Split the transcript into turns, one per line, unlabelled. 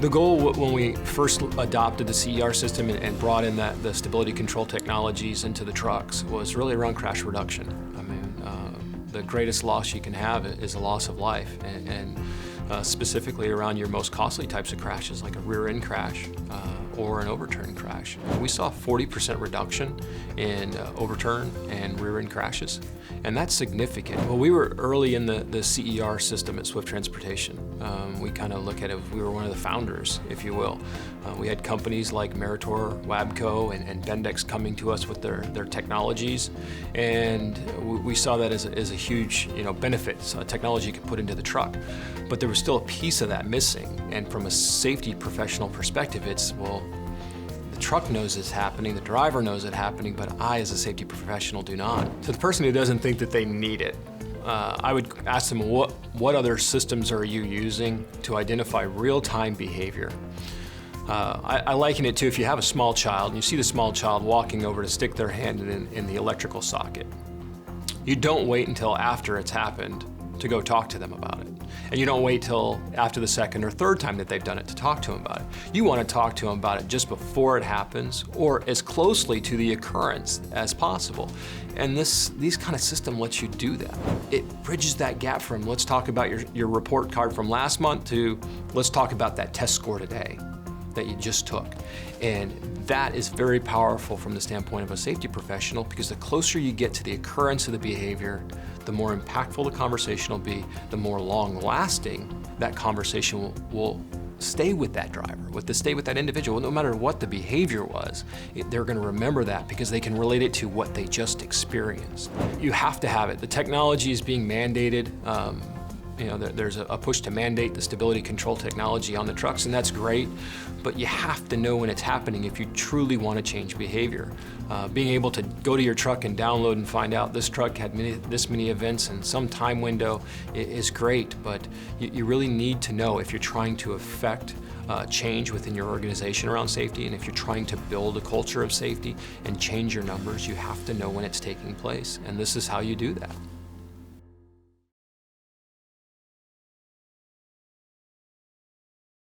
The goal when we first adopted the CER system and brought in the stability control technologies into the trucks was really around crash reduction. I mean, the greatest loss you can have is a loss of life, and specifically around your most costly types of crashes, like a rear-end crash or an overturn crash. We saw a 40% reduction in overturn and rear-end crashes, and that's significant. Well, we were early in the CER system at Swift Transportation. We kind of look at it, we were one of the founders, if you will. We had companies like Meritor, Wabco, and Bendix coming to us with their technologies, and we saw that as a huge benefit, technology you could put into the truck. But there was still a piece of that missing, and from a safety professional perspective, it's, well, the truck knows it's happening, the driver knows it's happening, but I, as a safety professional, do not. So the person who doesn't think that they need it, I would ask them, what other systems are you using to identify real-time behavior? I liken it to if you have a small child and you see the small child walking over to stick their hand in the electrical socket. You don't wait until after it's happened to go talk to them about it. And you don't wait till after the second or third time that they've done it to talk to them about it. You want to talk to them about it just before it happens, or as closely to the occurrence as possible. And these kind of system lets you do that. It bridges that gap from let's talk about your report card from last month to let's talk about that test score today that you just took. And that is very powerful from the standpoint of a safety professional, because the closer you get to the occurrence of the behavior, the more impactful the conversation will be, the more long-lasting that conversation will stay with that driver, stay with that individual. No matter what the behavior was, they're going to remember that because they can relate it to what they just experienced. You have to have it. The technology is being mandated. There's a push to mandate the stability control technology on the trucks, and that's great, but you have to know when it's happening if you truly want to change behavior. Being able to go to your truck and download and find out this truck had this many events in some time window is great, but you really need to know if you're trying to affect change within your organization around safety, and if you're trying to build a culture of safety and change your numbers, you have to know when it's taking place, and this is how you do that.